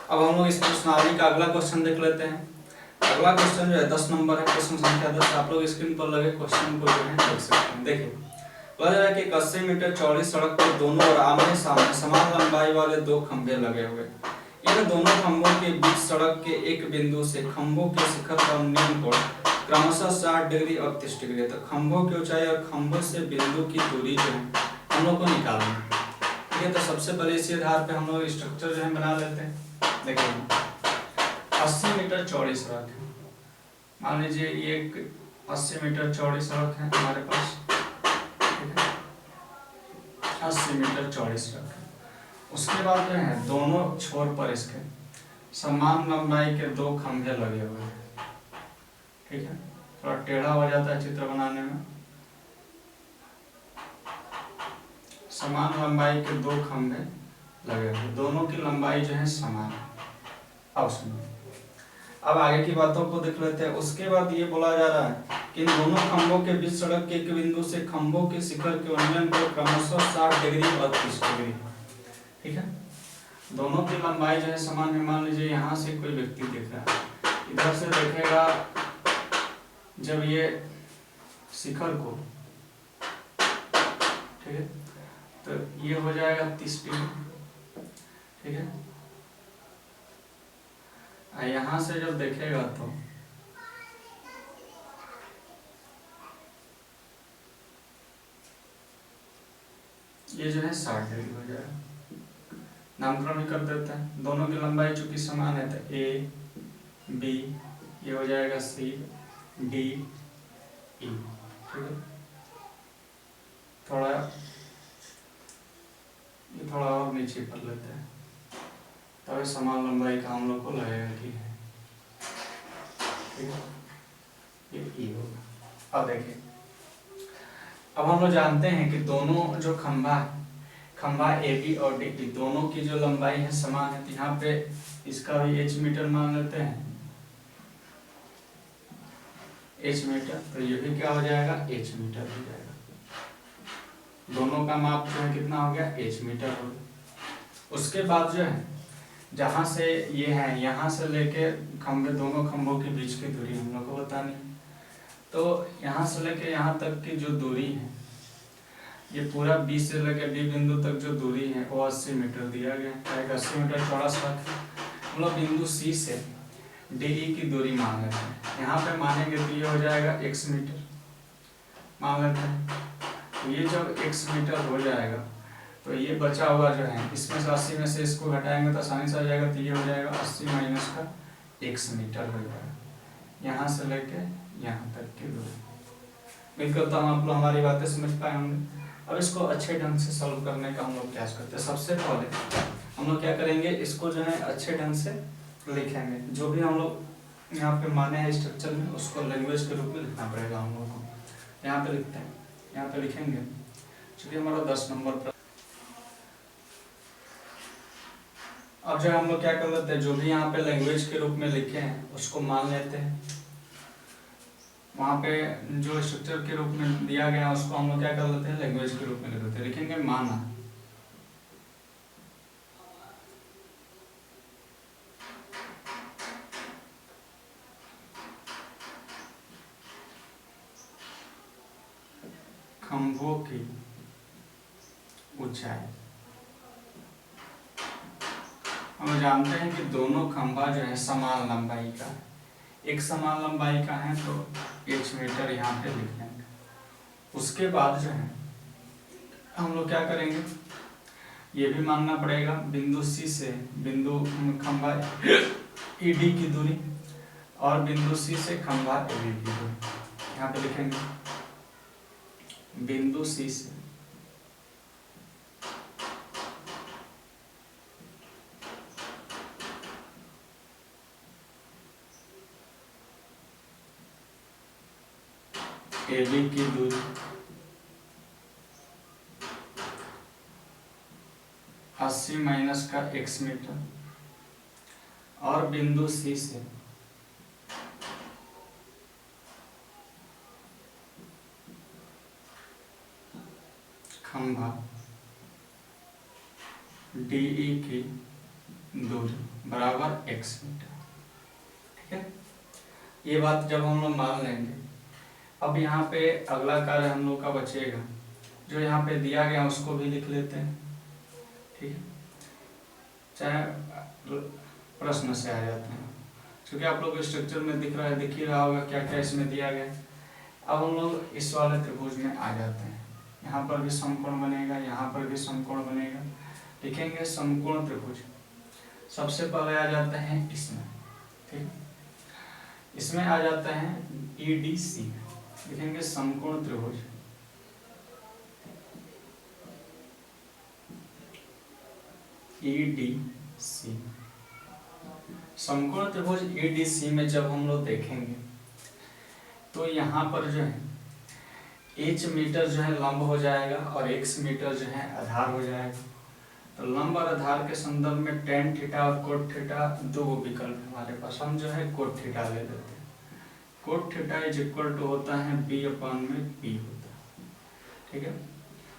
अब हम लोग इस प्रश्नावली का अगला क्वेश्चन देख लेते हैं। अगला क्वेश्चन जो है 10 नंबर है, क्वेश्चन संख्या 10। आप लोग स्क्रीन पर लगे क्वेश्चन को जो है देख सकते हैं। देखिए बोला जा रहा है कि 80 मीटर चौड़ी सड़क पर दोनों ओर आमने सामने समान लंबाई वाले दो खंभे लगे हुए। इन दोनों खंभों के बीच सड़क के एक बिंदु से खंभों के शिखर का निम्न कोण क्रमशः 60 डिग्री और 30 डिग्री है। तो खंभों की ऊंचाई और खंभों से बिंदु की दूरी जो है हम लोग को निकालनी है। ठीक है, तो सबसे पहले इसी आधार पे हम लोग स्ट्रक्चर जो है बना लेते हैं। देखिए 80 मीटर चौड़ी सड़क है, मान लीजिए ये एक 80 मीटर चौड़ी सड़क है हमारे पास। 80 मीटर चौड़ी सड़क है। उसके बाद जो है दोनों छोर पर इसके समान लंबाई के दो खंभे लगे हुए हैं। ठीक है, थोड़ा टेढ़ा हो जाता है चित्र बनाने में। समान लंबाई के दो खंभे लगे हुए, दोनों की लंबाई जो है समान है। अब सुनिए, अब आगे की बातों को देख लेते हैं। उसके बाद ये बोला जा रहा है कि इन दोनों खंभों के बीच सड़क के एक बिंदु से खंभों के शिखर के उन्नयन को क्रमशः 60 डिग्री और 30 डिग्री। ठीक है, दोनों की लंबाई जो है समान है। मान लीजिए यहाँ से कोई व्यक्ति देख रहा है, इधर से देखेगा जब ये शिखर को, ठीक है, तो ये हो जाएगा 30 डिग्री। ठीक है, यहाँ से जब देखेगा तो ये जो है 60 डिग्री हो जाएगा। नामकरण भी कर देते हैं। दोनों की लंबाई चूंकि समान है तो ए बी, ये हो जाएगा सी डी ई। ठीक है, थोड़ा ये थोड़ा और नीचे कर लेते हैं, तभी समान लंबाई का हम लोग को लगेगा कि है। ठीक है, ये ई होगा। अब देखिए, अब हम लोग जानते हैं कि दोनों जो खंभा ए बी और डी बी दोनों की जो लंबाई है समान है। तो यहाँ पे इसका भी h मीटर मान लेते हैं, h मीटर। तो ये भी क्या हो जाएगा, h मीटर हो जाएगा। दोनों का माप जो है कितना हो गया, h मीटर हो गया। उसके बाद जो है जहाँ से ये है, यहाँ से लेके खंभे, दोनों खंभों के बीच की दूरी हम लोग को बतानी है। तो यहाँ से लेके यहाँ तक की जो दूरी है, ये पूरा B से लेकर D बिंदु तक जो दूरी है वो 80 मीटर दिया गया है। 80 मीटर चौड़ा सड़क है। हम लोग बिंदु C से DE की दूरी मान लेते हैं। यहाँ पे मानेंगे तो ये हो जाएगा x मीटर मान लेते हैं। तो ये जब x मीटर हो जाएगा तो ये बचा हुआ जो है, इसमें से 80 में से इसको घटाएंगे तो आसानी से आ जाएगा। तो ये हो जाएगा 80 माइनस का x मीटर हो जाएगा, यहाँ से लेके यहाँ तक की दूरी। उम्मीद करता हूँ आप लोग हमारी बातें समझ पाए होंगे। अब इसको अच्छे ढंग से सॉल्व करने का हम लोग क्या करते हैं, सबसे पहले हम लोग क्या करेंगे, इसको जो है अच्छे ढंग से लिखेंगे। जो भी हम लोग यहाँ पे माने हैं स्ट्रक्चर में, उसको लैंग्वेज के रूप में लिखना पड़ेगा हम लोग को। यहाँ पे लिखते हैं, यहाँ पे लिखेंगे चूँकि हमारा 10 नंबर पर। अब जो हम लोग क्या कर लेते हैं, जो भी यहाँ पे लैंग्वेज के रूप में लिखे हैं उसको मान लेते हैं। वहाँ पे जो स्ट्रक्चर के रूप में दिया गया है उसको हम लोग क्या कर लेते हैं, लैंग्वेज के रूप में लिख देते हैं। लिखेंगे माना खंभों की ऊंचाई। हम जानते हैं कि दोनों खंभा जो है समान लंबाई का है। एक समान लंबाई का है तो h मीटर यहाँ पे लिख लेंगे। उसके बाद जो है हम लोग क्या करेंगे, ये भी मानना पड़ेगा बिंदु C से बिंदु खंभा ED की दूरी और बिंदु C से खंभा AB की दूरी। यहाँ पे लिखेंगे बिंदु C से AB की दूरी 80 माइनस का x मीटर और बिंदु C से खंभा DE की दूरी बराबर x मीटर। ठीक है, ये बात जब हम लोग मान लेंगे। अब यहाँ पे अगला कार्य हम लोग का बचेगा, जो यहाँ पे दिया गया उसको भी लिख लेते हैं। ठीक है, चाहे प्रश्न से आ जाते हैं, क्योंकि आप लोग स्ट्रक्चर में दिख ही रहा होगा क्या क्या इसमें दिया गया। अब हम लोग इस वाले त्रिभुज में आ जाते हैं। यहाँ पर भी समकोण बनेगा, यहाँ पर भी समकोण बनेगा। लिखेंगे समकोण त्रिभुज। सबसे पहले आ जाते हैं इसमें। ठीक, इसमें आ जाता है EDC। लिखेंगे समकोण त्रिभुज। EDC समकोण त्रिभुज EDC में जब हम लोग देखेंगे तो यहाँ पर जो है H मीटर जो है लंब हो जाएगा और X मीटर जो है आधार हो जाएगा। तो लंब और आधार के संदर्भ में tan थीटा और cot थीटा दो विकल्प हमारे पास। हम जो है cot थीटा ले लेते हैं। cot theta is equal to होता है B अपान में P होता है। ठीक है,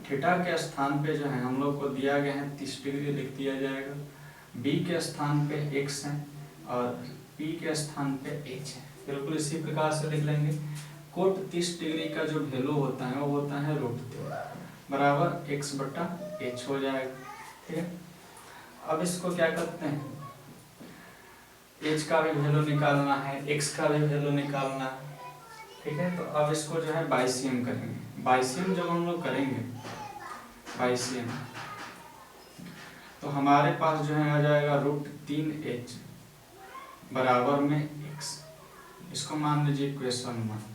थीटा के स्थान पे जो है हम लोग को दिया गया है 30 डिग्री लिख दिया जाएगा। B के स्थान पे x है और P के स्थान पे h है। बिल्कुल इसी प्रकार से लिख लेंगे। कोट 30 डिग्री का जो वैल्यू होता है वो होता है √3 बराबर x बटा h हो जाएगा। ठीक है, अब इसको क्या करते हैं, h का भी वैल्यू निकालना है, x का भी वैल्यू निकालना है। ठीक है, तो अब इसको जो है बाइसियम करेंगे। बाइसियम जब हम लोग करेंगे बाइसियम, तो हमारे पास जो है आ जाएगा √3h बराबर में x। इसको मान लीजिए इक्वेशन 1।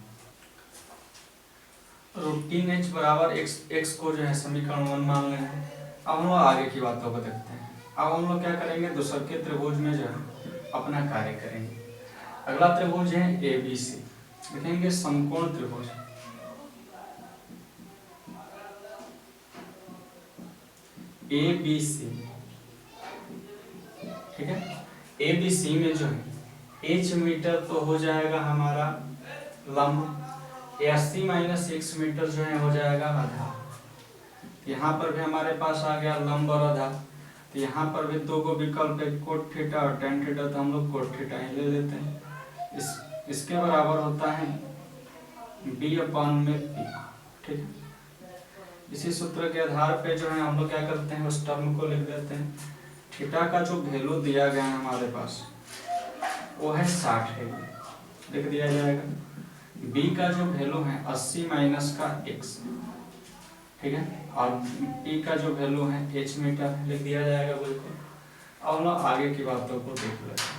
√3h बराबर x को जो है समीकरण 1 मान लेंगे। अब हम लोग आगे की बातों को देखते हैं। अब हम लोग क्या करेंगे, दूसरे के त्रिभुज में जो है अपना कार्य करेंगे। अगला त्रिभुज है ABC। लिखेंगे समकोण त्रिभुज। ABC। ठीक है, ABC में जो है H मीटर तो हो जाएगा हमारा लंब, 80 माइनस x मीटर जो है हो जाएगा आधार। यहाँ पर भी हमारे पास आ गया लंब और आधार। तो यहाँ पर भी दो को विकल्प है, कोट थीटा और tan थीटा, तो हम लोग कोट थीटा ही ले लेते हैं। इसके बराबर होता है B अपान में P। ठीक है, इसी सूत्र के आधार पे जो है हम लोग क्या करते हैं, उस टर्म को लिख देते हैं। थीटा का जो वैल्यू दिया गया है हमारे पास वो है 60 है, लिख दिया जाएगा। B का जो वैल्यू है 80 माइनस का x। ठीक है, और P का जो वैल्यू है h मीटर लिख दिया जाएगा बिल्कुल। अब हम आगे की बातों को देख लेते हैं।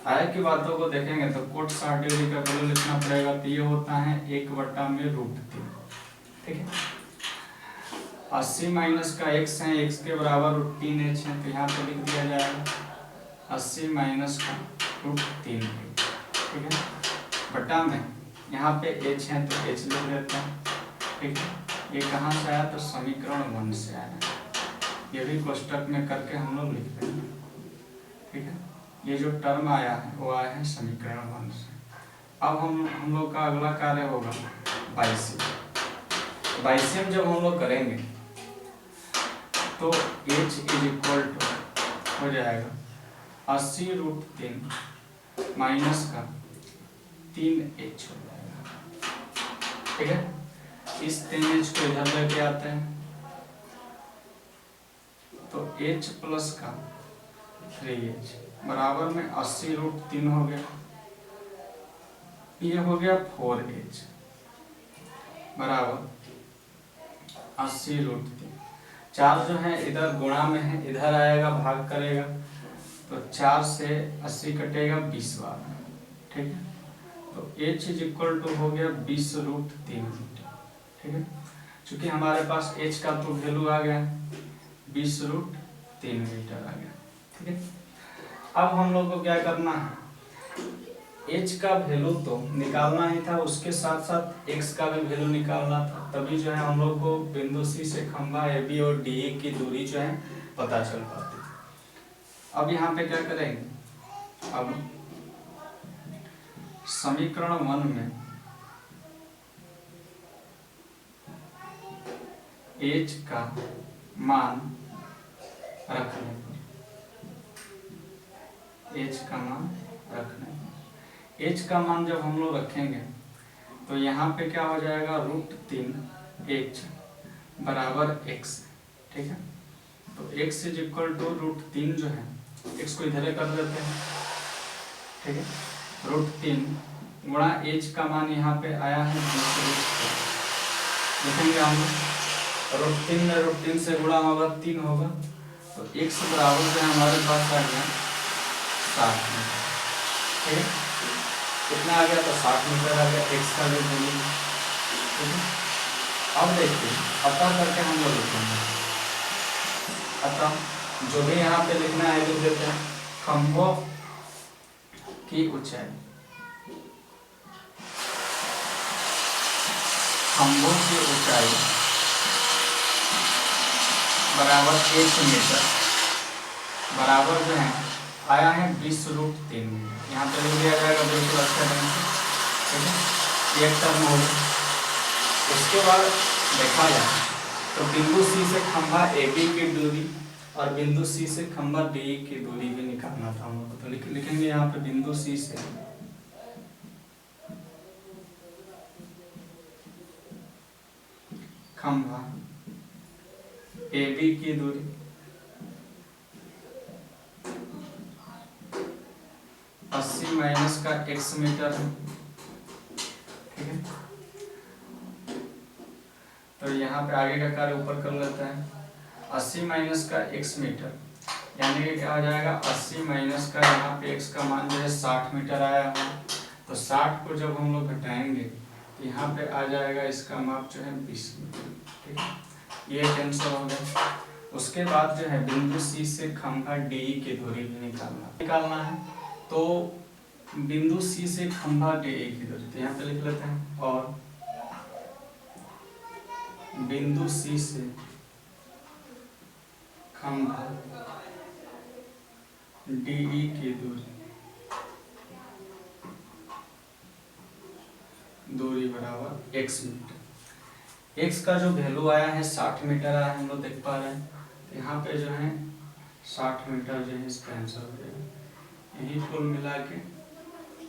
आगे की बातों को देखेंगे तो कोट 60 डिग्री का वैल्यू लिखना पड़ेगा। तो ये होता है 1/√3। ठीक है, 80 माइनस का x है, x के बराबर √3h है, तो यहाँ पे लिख दिया जाएगा 80 माइनस का √3। ठीक है, बटा में यहाँ पे h है तो h लिख देते हैं। ठीक है, ये कहाँ से आया, तो समीकरण 1 से आया। ये भी कोष्टक में करके हम लोग लिख देंगे। ठीक है, ये जो टर्म आया है वो आया है समीकरण 1 से। अब हम लोग का अगला कार्य होगा बाइसियम। बाइसियम जब हम लोग करेंगे तो h इज इक्वल टू हो जाएगा 80√3 माइनस का 3h हो जाएगा। ठीक है, इस 3h को इधर लेके आते हैं तो h प्लस का 3h बराबर में 80√3 हो गया। ये हो गया 4h बराबर 80√3। 4 जो है इधर गुणा में है, इधर आएगा भाग करेगा, तो 4 से 80 कटेगा 20 बार। ठीक है, तो h इज इक्वल टू हो गया 20√3 मीटर। ठीक है, चूंकि हमारे पास h का तो वैल्यू आ गया 20√3 मीटर आ गया। ठीक है, अब हम लोग को क्या करना है, h का वैल्यू तो निकालना ही था, उसके साथ साथ x का भी वैल्यू निकालना था। तभी जो है हम लोग को बिंदु C से खंभा AB और DE की दूरी जो है पता चल पाती है। अब यहाँ पे क्या करेंगे, अब समीकरण 1 में h का मान रख लें। एच का मान रखने। एच का मान जब हम लोग रखेंगे तो यहाँ पे क्या हो जाएगा, √3 एच बराबर एक्स। ठीक है, तो x इज इक्वल टू √3 जो है, x को इधर कर देते हैं। ठीक है, √3 गुणा एच का मान यहाँ पे आया है 20, लिखेंगे हम √3 में √3 से गुणा होगा 3 होगा, तो x बराबर जो है हमारे पास आ गया 60 मीटर। ठीक है, कितना आ गया, तो 60 मीटर आ गया x का जो वैल्यू। ठीक है, अब देखिए अतः करके हम लोग लिखेंगे। अतः जो भी यहाँ पे लिखना है लिख देते हैं। खंभों की ऊंचाई, खंभों की ऊंचाई बराबर 1 मीटर बराबर जो है आया है 20√3। यहाँ पे लिख दिया जाएगा बिल्कुल अच्छा ढंग से। ठीक है, एक टर्म हो गया। उसके बाद देखा जाए तो बिंदु सी से खंभा ए बी की दूरी और बिंदु सी से खंभा डी की दूरी भी निकालना था हम लोग, तो लिखेंगे यहाँ पे बिंदु सी से खंभा ए बी की दूरी अस्सी माइनस का x मीटर है। ठीक है, तो यहाँ पे आगे का कार्य ऊपर कर लेते हैं। 80 माइनस का x मीटर यानी कि क्या हो जाएगा, 80 माइनस का यहाँ पे x का मान जो है 60 मीटर आया है, तो 60 को जब हम लोग घटाएंगे तो यहाँ पे आ जाएगा इसका माप जो है 20 मीटर। ठीक है, ये कैंसिल हो गया। उसके बाद जो है बिंदु सी से खंभा डी की दूरी भी निकालना है, तो बिंदु सी से खंभा डी की दूरी तो यहाँ पे लिख लेते हैं, और बिंदु सी से खंभा डी की दूरी बराबर x मीटर। x का जो वैल्यू आया है 60 मीटर आया है, हम लोग देख पा रहे हैं। यहाँ पे जो है 60 मीटर जो है इसका आंसर हो जाएगा। यही कुल मिला के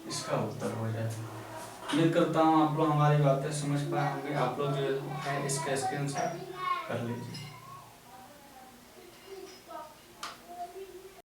इसका उत्तर हो जाएगा। उम्मीद करता हूँ आप लोग हमारी बातें समझ पाए होंगे। आप लोग जो है इसका स्क्रीनशॉट कर लीजिए।